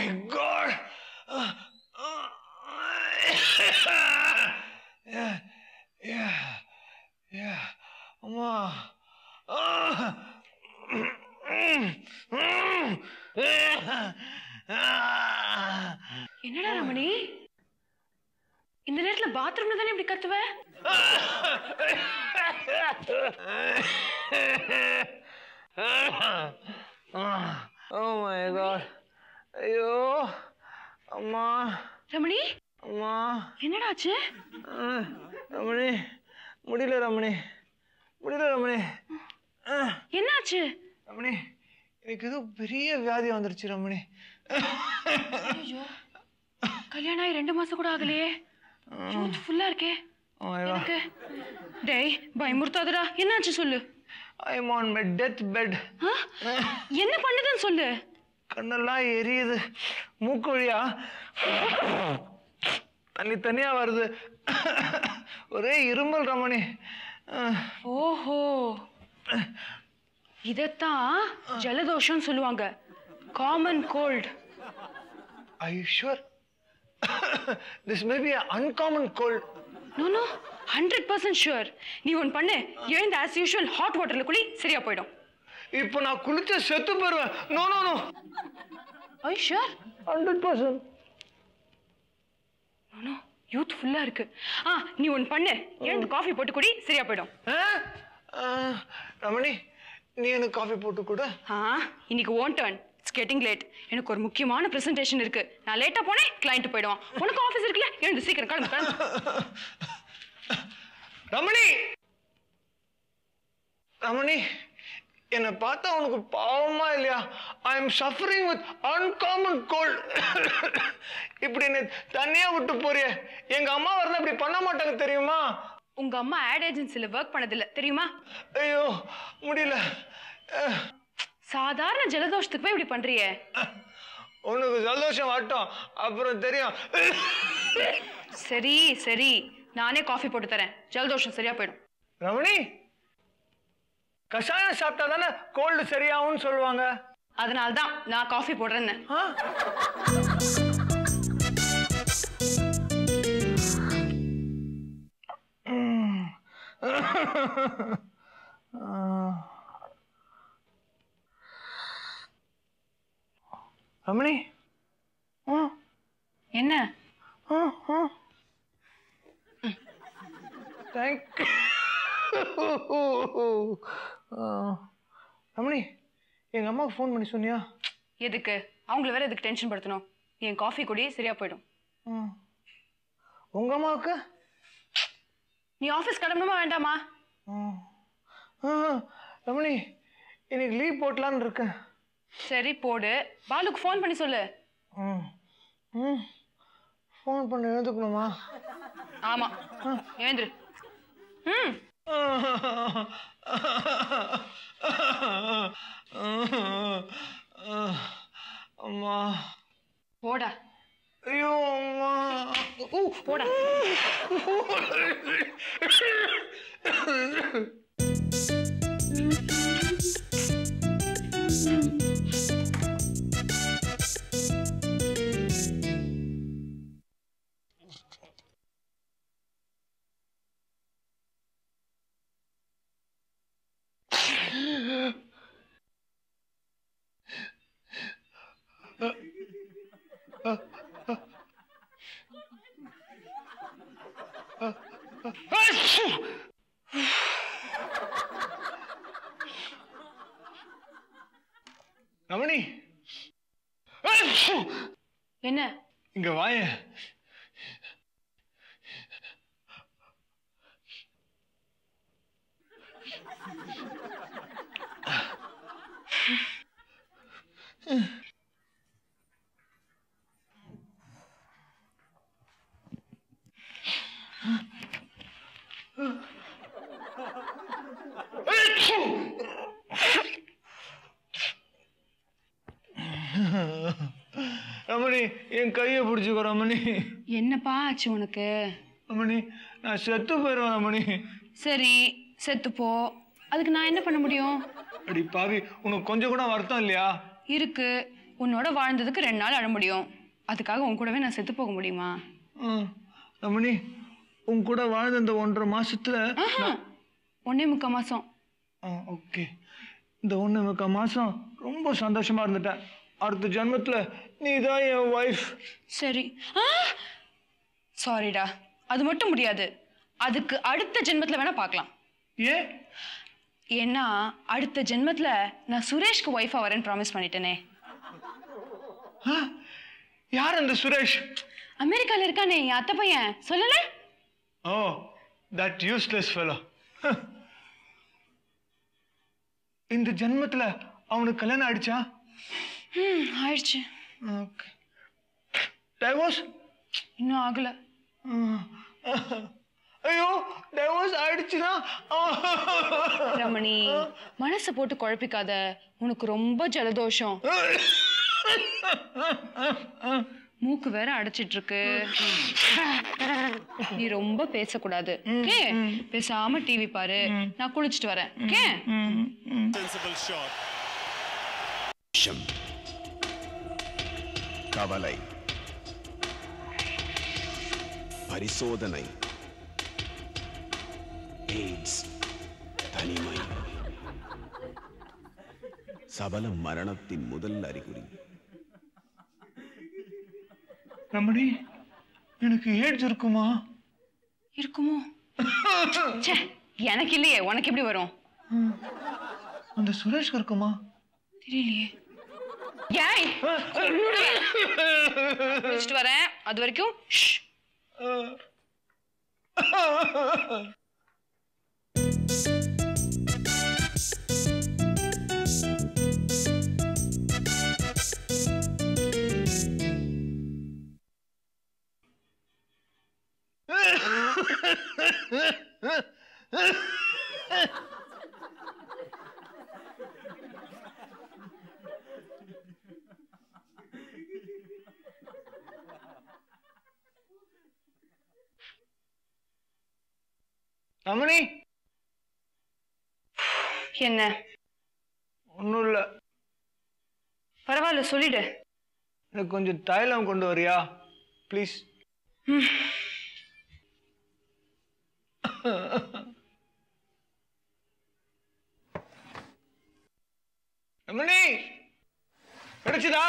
my God! Yeah. அம்மா. என்னடா ரமணி, இந்த நேரத்துல பாத்ரூம்ல தானே இப்படி கத்துவ? Oh my God! ஐயோ அம்மா. ரமணி, அம்மா என்னடா ஆச்சு? ரமணி, முடியல ரமணி. என்னாச்சு ரமணி? எனக்கு ஏதோ பெரிய வியாதி வந்துருச்சு ரமணி. ஐயோ, கல்யாணம் ஆகி 2 மாசம் கூட ஆகலையே. ஃபுல்லா இருக்கே. எனக்கு டேய் பயமுறுத்தாதடா. என்னாச்சு சொல்லு. I am on my death bed. என்ன பண்ணுதுன்னு சொல்லு. கண்ணெல்லாம் எரியுது, மூக்கு வழியா தனியா வருது, ஒரே இருமல் ரமணி. ஓஹோ, இதத்தான் ஜலதோஷம் சொல்லுவாங்க, common gold. Are you sure? This may be an uncommon cold. No, 100% sure. நீ ஒன் பண்ணு, எழுந்து as usual ஹாட் வாட்டர்ல குளி, சரியா போயிடும். இப்போ நான் குளிச்ச செத்து போயிருவேன். No. Are you sure? 100%. No, youth ஃபுல்லா இருக்கு. நீ ஒன் பண்ணு, எழுந்து காஃபி போட்டு குடி, சரியா போயிடும். ரமணி, நீ எனக்கு காஃபி போட்டு கொடு. இன்னைக்கு own turn. It's getting late. எனக்கு ஒரு முக்கியமான பிரசன்டேஷன் இருக்கு. நான் லேட்டா போனேன், கிளையண்ட் போய்டுவான். உனக்கு ஆபீஸ் இருக்குல்ல, எழுந்து சீக்கிரம் கிளம்பு. ரமணி, என்னை பார்த்தா உனக்கு பாவமா இல்லையா? I am suffering with uncommon cold. இப்படி என்ன தனியா விட்டு போறிய? எங்க அம்மா வரல இப்படி பண்ண மாட்டாங்க தெரியுமா? உங்க அம்மா ஆட் ஏஜென்சில ஒர்க் பண்ணதில்ல தெரியுமா? ஐயோ முடியல. சாதாரண ஜலதோஷத்துக்கு போய் இப்படி பண்றியே. உனக்கு ஜலதோஷம் வாட்டும் அப்புறம் தெரியும். சரி நானே காஃபி போட்டு தரேன், ஜலதோஷம் சரியா போயிடும். ரமணி, கஷாயம் சாப்பிட்டா தானே கோல்டு சரியாகும்னு சொல்லுவாங்க. அதனால்தான் நான் காஃபி போடுறேன்னு. ரமணி, என்ன? ரமணி, எங்க அம்மாவுக்கு ஃபோன் பண்ணி சொன்னியா? எதுக்கு? அவங்கள வேற எதுக்கு டென்ஷன் படுத்தணும்? என் காஃபி குடி, சரியா போயிடும். உங்க அம்மாவுக்கு? நீ ஆபீஸ் கிளம்பணுமா வேண்டாமா? ரமணி, இன்னைக்கு லீவ் போட்டலான்னு இருக்கேன். சரி போடு. பாலுக்கு ஃபோன் பண்ணி சொல்லு. ஃபோன் பண்ணி எழுந்துக்கணுமா? ஆமா, எழுந்துரு. அம்மா போடா. ஐயோ அம்மா, போடா. ரமணி, என்ன? இங்க வாய. ரமணி, என் கையை பிடிச்சுக்கோ ரமணி. என்னப்பா ஆச்சு உனக்கு? ரமணி, நான் செத்து போயிடுவேன் ரமணி. சரி செத்துப்போ, அதுக்கு நான் என்ன பண்ண முடியும்? அடி பாவி, உனக்கு கொஞ்சம் கூட வருத்தம் இல்லையா? இருக்கு. உன்னோட வாழ்ந்ததுக்கு 2 நாள் அழ முடியும். அதுக்காக உன் கூடவே நான் செத்து போக முடியுமா? ரமணி, உன் கூட வாழ்ந்த இந்த 1.5 மாசத்துல 1.25 மாசம். ஓகே, இந்த 1.25 மாசம் ரொம்ப சந்தோஷமா இருந்துட்டேன். அடுத்த ஜென்மத்துல நீ தான் என் வைஃப். சரி. சாரிடா, அது மட்டும் முடியாது. அதுக்கு அடுத்த ஜென்மத்துல வேணா பார்க்கலாம். ஏன்? ஏன்னா அடுத்த ஜென்மத்துல நான் சுரேஷ்க்கு ஒய்ஃபா வரேன்னு ப்ராமிஸ் பண்ணிட்டேனே. யார் அந்த சுரேஷ்? அமெரிக்கால இருக்கானே, என் அத்தை பையன். சொல்லல? ஓ, that useless fellow. இந்த ஜென்மத்துல அவனுக்கு கல்யாணம் ஆயிடுச்சா? ஆயிடுச்சு. ஓகே. டைவோர்ஸ்? இன்னும் ஆகல. ஐயோ, டைவோர்ஸ் ஆயிடுச்சுனா? ரமணி, மனசை போட்டு குழப்பிக்காத. உனக்கு ரொம்ப ஜலதோஷம். மூக்கு வேற அடைச்சிட்டு இருக்கு. நீ ரொம்ப பேசக்கூடாது. ஓகே? பேசாம டிவி பாரு. நான் குளிச்சிட்டு வரேன். ஓகே? கவலை, பரிசோதனை, எய்ட்ஸ், தனிமை, சபல மரணத்தின் முதல் அறிகுறி. ரமணி, எனக்கு எய்ட்ஸ் இருக்குமா? இருக்குமோ? எனக்கு இல்லையே, உனக்கு எப்படி வரும்? அந்த சுரேஷ்க்கு இருக்குமா? தெரியலையே. ஏய், குளிச்சிட்டு வரேன். அது வரைக்கும் ரமணி, என்ன? ஒன்றும் இல்லை. பரவாயில்ல, சொல்லிடு. எனக்கு கொஞ்சம் தைலம் கொண்டு வரியா ப்ளீஸ்? ரமணி, கிடைச்சதா?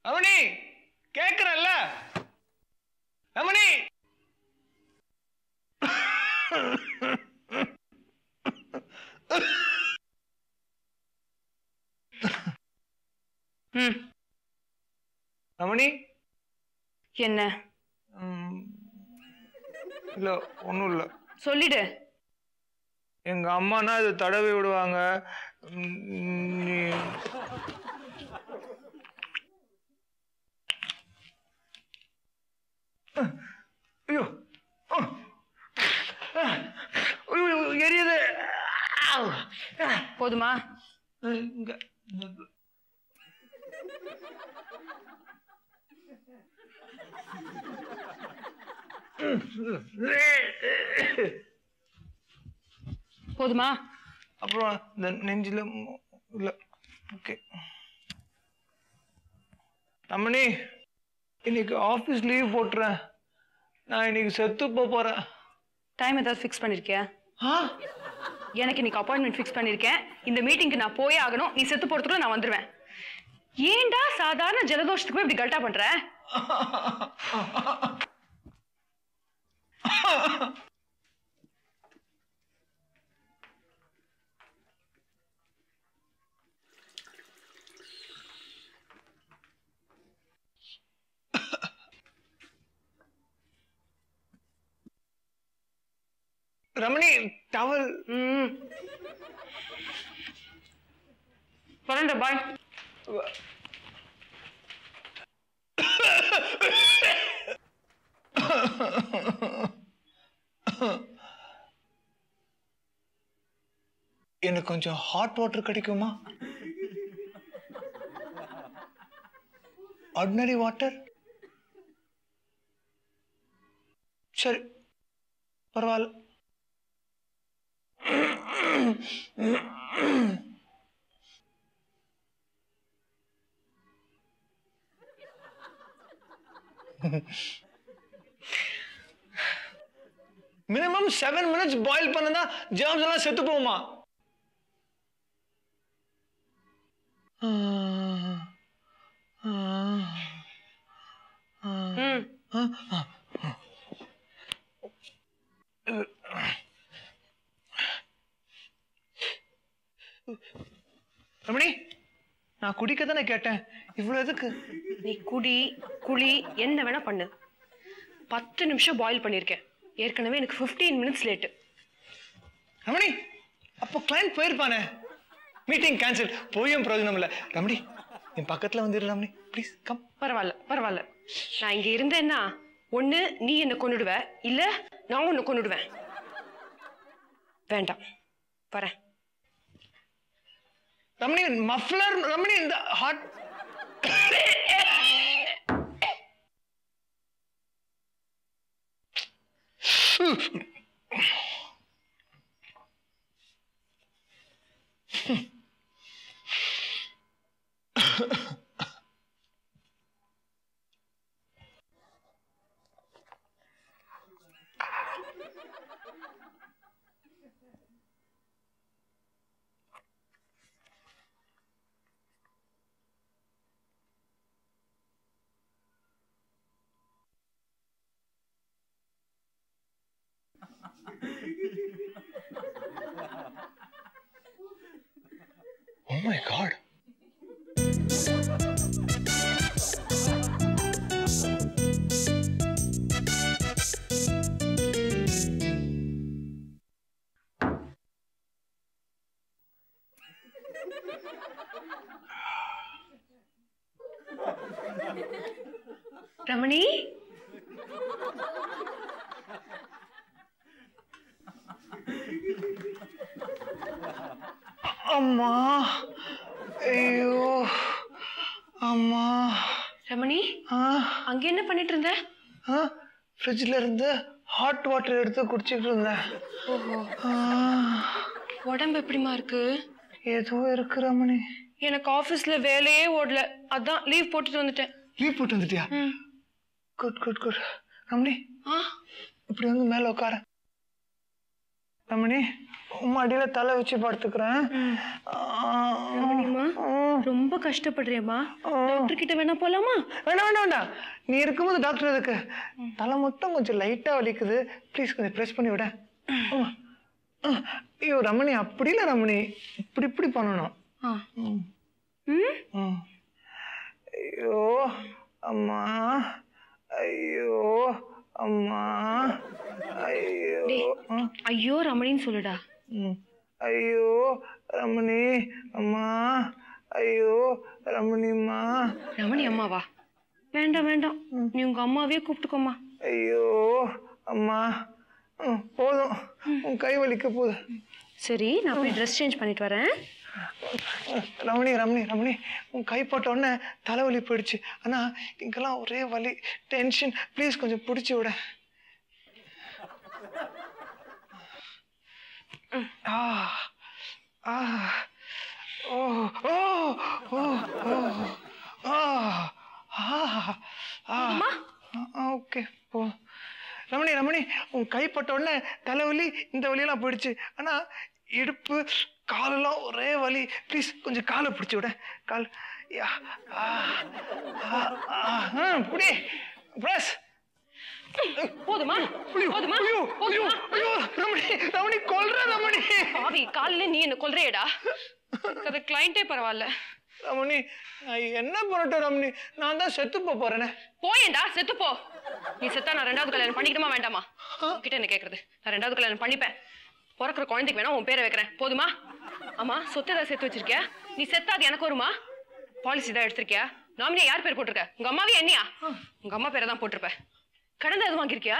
ரமணி, கேட்கிறல்ல? ரமணி, ரமணி, என்ன? இல்ல, ஒன்றும் இல்லை. சொல்லிடு. எங்க அம்மானா இது தடவி விடுவாங்க. நீ ஐயோ, எரியுது. போதுமா? இங்க போதுமா? அப்புறம் இந்த நெஞ்சில இல்ல. ஓகே ரமணி, இன்னைக்கு ஆஃபீஸ் லீவ் போட்டுறேன். நான் இன்னைக்கு செத்து போறேன். டைம் ஏதாவது ஃபிக்ஸ் பண்ணிருக்கியா? எனக்கு இன்னைக்கு அப்பாயின்மெண்ட் ஃபிக்ஸ் பண்ணிருக்கேன். இந்த மீட்டிங்க்கு நான் போயே ஆகணும். நீ செத்து போறதுக்குள்ள நான் வந்துருவேன். ஏன்டா சாதாரண ஜலதோஷத்துக்கு இப்படி கல்ட்டா பண்ற? ரமணி, டவல். வரேன்டா, பாய். எனக்கு கொஞ்சம் ஹாட் வாட்டர் கிடைக்குமா? Ordinary water? சரி, பரவாயில்ல. மினிமம் 7 minutes பாயில் பண்ணா ஜெர்ம்ஸ் எல்லாம் செத்து போகுமா? ரமணி, நான் குடிக்க தானே கேட்டேன், இவ்வளவு எதுக்கு? நீ குளி என்ன வேணா பண்ணு. 10 நிமிஷம் பாயில் பண்ணிருக்கேன். ஏற்கனவே எனக்கு 15 minutes லேட்டு. ரமணி, அப்போ கிளையண்ட் போயிருப்பானே. மீட்டிங் கேன்சல், போயும் பிரயோஜனம் இல்லை. ரமணி, என் பக்கத்துல வந்துரு ரமணி, ப்ளீஸ் கம். பரவாயில்ல. நான் இங்க இருந்தேன்னா ஒண்ணு நீ என்ன கொன்னுடுவ, இல்ல நான் உன்னை கொன்னுடுவேன். வேண்டாம், வரேன். ரமணி, மஃப்ளர் ரமணி, இந்த hot Oh my God. Ramani, அம்மா, ஐயோ அம்மா. ரமணி, அங்க என்ன பண்ணிட்டு இருந்த? ஃப்ரிட்ஜ்ல இருந்து ஹாட் வாட்டர் எடுத்து குடிச்சிட்டு இருந்தேன். உடம்பு எப்படிமா இருக்கு? ஏதோ இருக்கு ரமணி. எனக்கு ஆபீஸ்ல வேலையே ஓடல, அதான் லீவ் போட்டுட்டு வந்துட்டேன். லீவ் போட்டு வந்துட்டியா? Good good good. ரமணி, இப்படி வந்து மேல உட்கார. ரமணி, உம்மா அடியில தலை வச்சு படுத்துக்கிறேன். ரொம்ப கஷ்டப்படுறியம்மா, டாக்டர் கிட்ட வேணா போலாமா? வேண்டாம், நீ இருக்கும்போது டாக்டர் எதுக்கு? தலை மட்டும் கொஞ்சம் லைட்டா வலிக்குது, ப்ளீஸ் கொஞ்சம் ப்ரெஸ் பண்ணி விட. ஐயோ ரமணி, அப்படி இல்லை ரமணி, இப்படி பண்ணணும். ஐயோ அம்மா, ஐயோ அம்மா, ஐயோ ரமணின்னு சொல்லுடா. ஐயோ ரமணி அம்மா, ஐயோ ரமணிம்மா. ரமணி அம்மாவா? வேண்டாம், நீ உங்க அம்மாவே கூப்பிட்டுக்கோமா. ஐயோ அம்மா, போதும், உன் கை வலிக்க போகுது. சரி, நான் போய் ட்ரெஸ் சேஞ்ச் பண்ணிட்டு வரேன். ரமணி, உன் கை போட்ட உடனே தலைவலி போயிடுச்சு. ஆனா இங்கெல்லாம் ஒரே வலி, டென்ஷன். ப்ளீஸ் கொஞ்சம் பிடிச்சி விட. ஓகே, போ. ரமணி, உன் கை போட்ட உடனே தலைவலி, இந்த வலியெல்லாம் போயிடுச்சு. ஆனா இடுப்பு காலெல்லாம் ஒரே வலி. ப்ளீஸ் கொஞ்சம் காலை பிடிச்சி விட. கால் புடி பிரஸ். போதுமா? ரமணி கொல்ற. ரமணி பாவி, காலையில நீ என்ன கொல்றியடா? அது கிளையண்டே பரவாயில்ல. ரமணி, நான் என்ன பண்ணட்டும் ரமணி? நான் தான் செத்து போறேனே. போயேண்டா, செத்து போ. நீ செத்தா நான் 2வது கல்யாணம் பண்ணிக்கணுமா வேண்டாமா? கிட்ட என்ன கேக்குறது? நான் 2வது கல்யாணம் பண்ணிப்பேன். பிறக்கிற குழந்தைக்கு வேணா உன் பேரை வைக்கிறேன், போதுமா? ஆமா, சொத்து ஏதாவது சேர்த்து வச்சிருக்கியா? நீ செத்தா அது எனக்கு வருமா? பாலிசி தான் எடுத்திருக்கியா? நாமினியா யார் பேர் போட்டிருக்க? உங்க அம்மாவே என்னையா? உங்க அம்மா பேரை தான் போட்டிருப்ப. கடன் எதுவும் வாங்கிருக்கியா?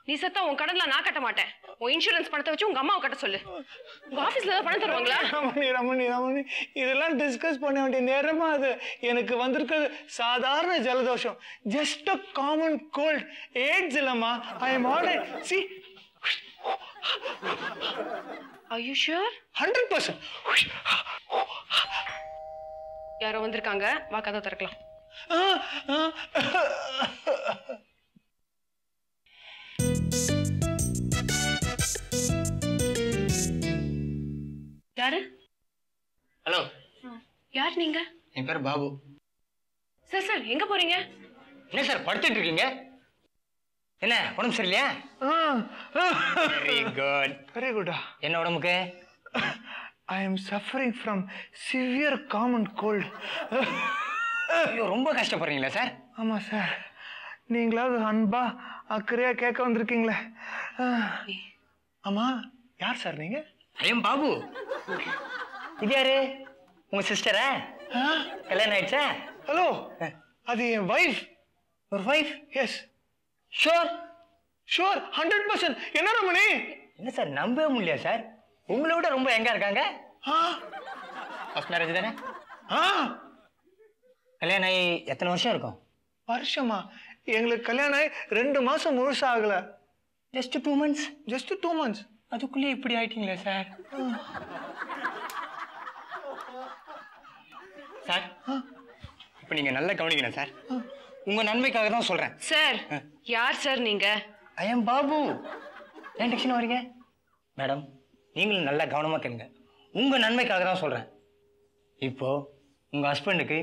நீ செத்தா உன் கடன்லாம் நான் கட்ட மாட்டேன். உன் இன்சூரன்ஸ் பணத்தை வச்சு உங்க அம்மாவை கட்ட சொல்லு. உங்க ஆபீஸ்ல ஏதாவது பணம் தருவாங்களா? ரமணி, இதெல்லாம் டிஸ்கஸ் பண்ண வேண்டிய நேரமா அது? எனக்கு வந்திருக்கிறது சாதாரண ஜலதோஷம், just a common cold. AIDS இல்லம்மா. I am alright. See, Are you sure? 100%. யாரோ வந்திருக்காங்க, வா கதவை திறக்கலாம். யாரு? ஹலோ. யார் நீங்க? என் பேர் பாபு. சார் சார் எங்க போறீங்க? என்ன சார் படுத்துட்டு இருக்கீங்க? என்ன உடம்பு சரியில்லையா? Very good. வெரி குட்டா. என்ன உடம்புக்கு? I am suffering from severe common cold. ஐயோ ரொம்ப கஷ்டப்படுறீங்களா சார்? ஆமா சார். நீங்களாவது அன்பா அக்கறையா கேட்க வந்திருக்கீங்களே. ஆமா யார் சார் நீங்க? ஐயம் பாபு. இது யாரு? உங்க சிஸ்டரா? கல்யாணம் ஆயிடுச்சா? ஹலோ, அது என் வைஃப். ஒரு வைஃப்? எஸ். ஷோர்? ஷோர் 100%. என்ன ரமணி? என்ன சார் நம்பவே முடியல சார். உங்களை விட ரொம்ப எங்க இருக்காங்க? ஃபர்ஸ்ட் மேரேஜ் தானே? கல்யாணம் ஆகி எத்தனை வருஷம் இருக்கும்? வருஷமா? எங்களுக்கு கல்யாணம் ஆகி 2 மாசம் முழுசா ஆகல. Just 2 months. Just 2 months. அதுக்குள்ளே இப்படி ஆயிட்டீங்களே சார். சார் இப்ப நீங்க நல்லா கவனிக்கணும் சார். உங்க நன்மைக்காக தான் சொல்றேன். சார் யார் சார் நீங்க? I am Babu. ஏன் டெக்ஷன் வரீங்க? மேடம் நீங்களும் நல்லா கவனமா கேளுங்க. உங்க நன்மைக்காக தான் சொல்றேன். இப்போ உங்க ஹஸ்பண்டுக்கு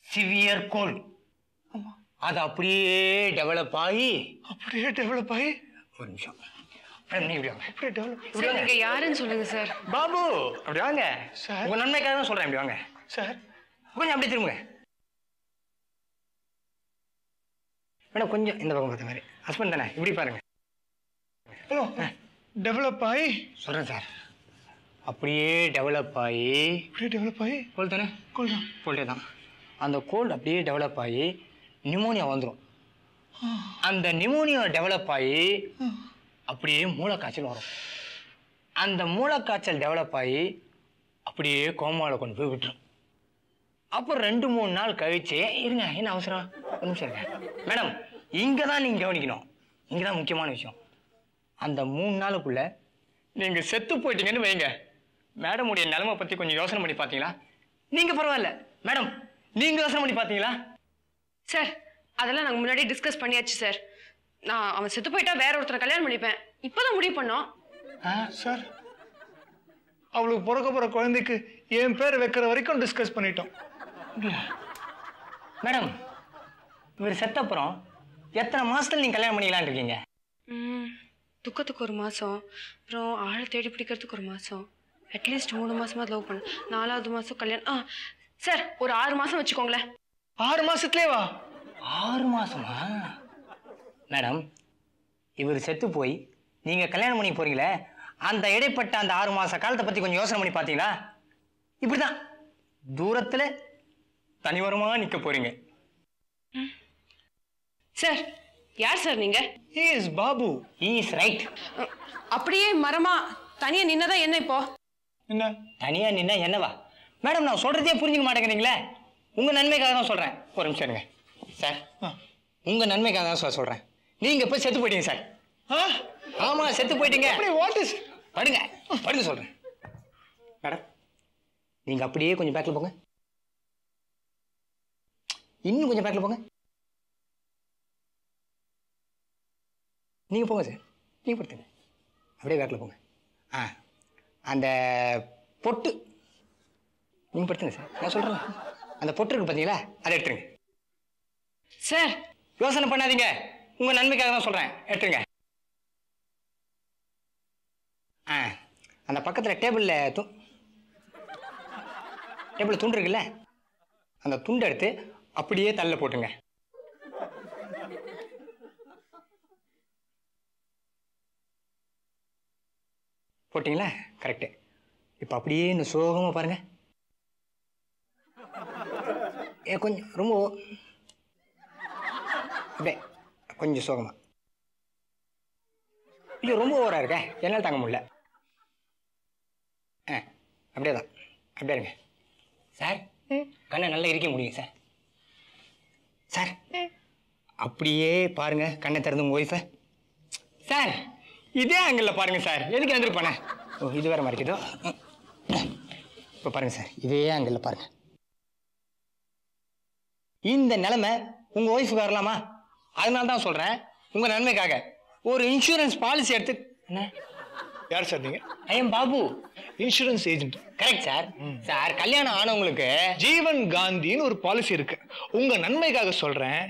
சிவியர் கோல்ட். அது அப்படியே டெவலப் ஆகி ஒரு நிமிஷம் மேடம் நீங்க இப்படி வாங்க. சார் நீங்க யாருன்னு சொல்லுங்க சார். பாபு அப்படி வாங்க சார். உங்க நன்மைக்காக தான் சொல்றேன். இப்படி வாங்க சார். கொஞ்சம் அப்படியே திரும்புங்க மேடம். கொஞ்சம் இந்த பக்கம் பார்த்த மாதிரி. ஹஸ்பண்ட் தானே? இப்படி பாருங்க. ஹலோ. டெவலப் ஆகி சொல்றேன் சார். அப்படியே டெவலப் ஆகி கோல்டு தானே? கோல்டே தான். அந்த கோல்டு அப்படியே டெவலப் ஆகி நிமோனியா வந்துடும். அந்த நிமோனியா டெவலப் ஆகி அப்படியே மூளைக்காய்ச்சல் வரும். அந்த மூளைக்காய்ச்சல் டெவலப் ஆகி அப்படியே கோமாவில் கொண்டு போய் விட்டுரும். அப்புறம் 2-3 நாள் கழிச்சு இருங்க, என்ன அவசரம், ஒரு நிமிஷம் இருங்க மேடம். இங்கே தான் நீங்கள் கவனிக்கணும். இங்கே தான் முக்கியமான விஷயம். அந்த 3 நாளுக்குள்ள நீங்கள் செத்து போயிட்டீங்கன்னு வைங்க. மேடமுடைய நிலைமை பற்றி கொஞ்சம் யோசனை பண்ணி பார்த்தீங்களா? நீங்கள் பரவாயில்ல மேடம், நீங்கள் யோசனை பண்ணி பார்த்தீங்களா? சார் அதெல்லாம் நாங்கள் முன்னாடி டிஸ்கஸ் பண்ணியாச்சு சார். நான் அவன் செத்து போயிட்டா வேற ஒருத்தரை கல்யாணம் பண்ணிப்பேன். இப்போதான் முடிவு பண்ணோம். சார் அவளுக்கு பிறக்க போற குழந்தைக்கு என் பேர் வைக்கிற வரைக்கும் டிஸ்கஸ் பண்ணிட்டோம். மேடம் இவர் செத்தப்புறம் எத்தனை மாசத்துல நீங்க கல்யாணம் பண்ணிக்கலான்னு இருக்கீங்க? துக்கத்துக்கு 1 மாசம், அப்புறம் ஆளை தேடி பிடிக்கிறதுக்கு 1 மாசம், அட்லீஸ்ட் 3 மாசமா லவ் பண்ண, 4வது மாசம் கல்யாணம். சார் ஒரு 6 மாசம் வச்சுக்கோங்களேன். 6 மாசத்துலேயே வா? 6 மாசமா? மேடம் இவர் செத்து போய் நீங்க கல்யாணம் பண்ணி போறீங்களே, அந்த இடைப்பட்ட அந்த 6 மாச காலத்தை பத்தி கொஞ்சம் யோசனை பண்ணி பார்த்தீங்களா? இப்படிதான் தூரத்துல தனிவரமா நிக்க போறீங்க. சார் யார் சார் நீங்க? He is Babu. He is right. அப்படியே மரமா தனியா நின்னதா என்ன இப்போ? என்ன தனியா நின்னா என்னவா? மேடம் நான் சொல்றதே புரிஞ்சுக்க மாட்டேங்கிறீங்களே. உங்க நன்மைக்காக தான் சொல்றேன். ஒரு நிமிஷம் இருங்க சார். உங்க நன்மைக்காக தான் சார் சொல்றேன். நீங்க போய் செத்து போயிட்டீங்க சார். ஆமா செத்து போயிட்டீங்க. படுங்க படுங்க சொல்றேன். மேடம் நீங்க அப்படியே கொஞ்சம் பேக்ல போங்க. இன்னும் கொஞ்சம் பேக்ல போங்க. நீங்க போங்க சார். நீங்க படுத்துங்க. அப்படியே பேக்ல போங்க. அந்த பொட்டு நீங்க படுத்துங்க சார். நான் சொல்றேன் அந்த பொட்டு இருக்கு பாத்தீங்களா, அதை எடுத்துருங்க சார். யோசனை பண்ணாதீங்க. உங்க நன்மைக்காக தான் சொல்றேன். எடுத்துருங்க. அந்த பக்கத்துல டேபிள்ல துண்டு இருக்குல்ல, அந்த துண்டை எடுத்து அப்படியே தள்ள போட்டுங்க. போட்டீங்களா? கரெக்டு. இப்போ அப்படியே இந்த சோகமாக பாருங்க. கொஞ்சம் ரொம்ப அப்படியே கொஞ்சம் சோகமா. ஐயோ ரொம்ப ஓவரா இருக்க, என்னால் தாங்க முடியல. அப்படியே தான், அப்படியே இருங்க சார். கண்ணை நல்லா இருக்க முடியும் சார். சார் அப்படியே பாருங்க, கண்ணை திறந்து உங்க ஒய்ஃபை. சார் இதே ஆங்கிள் பாருங்க சார். எதுக்கு எழுந்திருப்பானே ஓ இது வேற மாதிரி இருக்குதோ. இப்போ பாருங்க சார், இதே ஆங்கிள் பாருங்க. இந்த நிலைமை உங்க ஒய்ஃபுக்கு வரலாமா? அதனால தான் சொல்றேன், உங்க நன்மைக்காக ஒரு இன்சூரன்ஸ் பாலிசி எடுத்து. என்ன யார் சார் நீங்க? I am Babu, insurance agent. Correct sir. Sir கல்யாணம் ஆனவங்களுக்கு ஜீவன் காந்தின்னு ஒரு பாலிசி இருக்கு. உங்க நன்மைக்காக சொல்றேன்,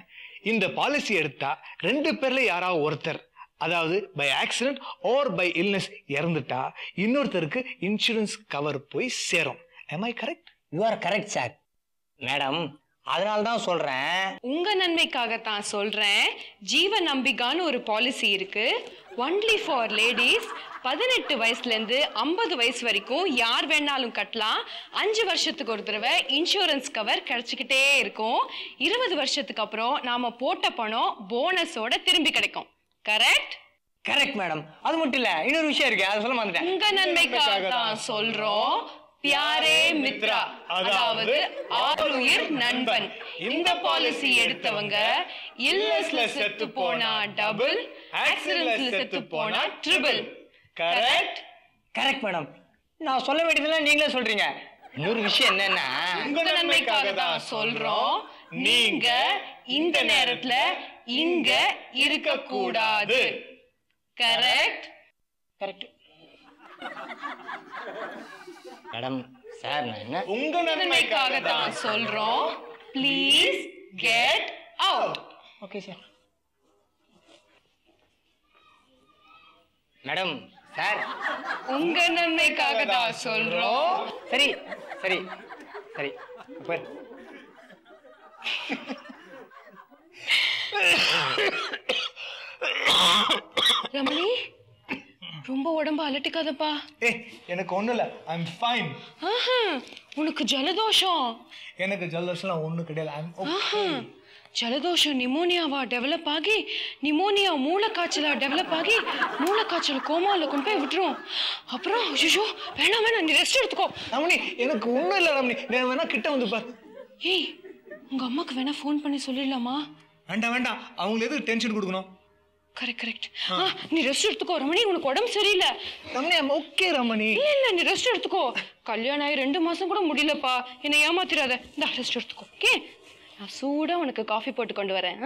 இந்த பாலிசி எடுத்தா 2 பேர்ல யாராவது ஒருத்தர், அதாவது by accident or by illness இறந்துட்டா இன்னொருத்தருக்கு இன்சூரன்ஸ் கவர் போய் சேரும். am I correct? You are correct sir. Madam அதனால தான் சொல்றேன், உங்க நன்மைக்காகத்தான் சொல்றேன், ஜீவன் அம்பிகான்னு ஒரு பாலிசி இருக்கு. Only for ladies. 18 வயசுல இருந்து 50 வயசு வரைக்கும் யார் வேணாலும் கட்டலாம். 5 வருஷத்துக்கு ஒரு தடவை இன்சூரன்ஸ் கவர் கிடைச்சிக்கிட்டே இருக்கும். 20 வருஷத்துக்கு அப்புறம் நாம போட்ட பணம் போனஸோட திரும்பி கிடைக்கும். கரெக்ட்? Correct madam. அது மட்டும் இல்ல, இன்னொரு விஷயம் இருக்கு, அதை சொல்ல மாட்டேன். உங்க நன்மைக்காக தான் சொல்றோம், பியாரே மித்ரா, அதாவது ஆருயிர் நண்பன். இந்த பாலிசி எடுத்தவங்க இல்னஸ்ல செத்து போனா டபுள், ஆக்சிடென்ட்ல செத்து போனா ட்ரிபிள். கரெக்ட்? Correct madam. நான் சொல்ல வேண்டியதுல நீங்களே சொல்றீங்க. இன்னொரு விஷயம் என்னன்னா, உங்க நன்மைக்காக தான் சொல்றோம், நீங்க இந்த நேரத்துல இங்க இருக்க கூடாது. கரெக்ட்? Correct madam. சார் நான் என்ன, உங்க நன்மைக்காக தான் சொல்றோம், please get out. Okay sir. Madam sir, உங்க நன்மைக்காக தான் சொல்றோம். சரி சரி சரி. ரமணி, ரொம்ப உடம்பு அலட்டிக்காதப்பா. எனக்கு ஒண்ணு இல்ல, ஐ எம் ஃபைன். உனக்கு ஜலதோஷம்? எனக்கு ஜலதோஷம்லாம் ஒண்ணு கிடையாது. I am okay. ஜலதோஷம் நிமோனியாவா டெவலப் ஆகி, நிமோனியா மூளைக்காய்ச்சலா டெவலப் ஆகி, மூளைக்காய்ச்சல் கோமாவில் கொண்டு போய் விட்டுரும். அப்புறம் ஐயோ வேணாம் வேணாம், நீ ரெஸ்ட் எடுத்துக்கோ. ரமணி எனக்கு ஒண்ணும் இல்ல ரமணி, நீ வேணா கிட்ட வந்து பாரு. ஏய், உங்க அம்மாக்கு வேணா ஃபோன் பண்ணி சொல்லிடலாமா? வேண்டாம் வேண்டாம், அவங்களுக்கு எதுக்கு டென்ஷன் கொடுக்கணும்? Correct correct. நீ ரெஸ்ட் எடுத்துக்கோ ரமணி, உனக்கு உடம்பு சரியில்லை. Ramani I am okay Ramani. இல்ல நீ ரெஸ்ட் எடுத்துக்கோ. கல்யாணம் ஆகி 2 மாசம் கூட முடியலப்பா, என்னை ஏமாத்திராத. இந்த ரெஸ்ட் எடுத்துக்கோ. ஓகே, நான் சூடா உனக்கு காஃபி போட்டு கொண்டு வரேன்.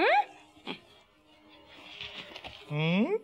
ம்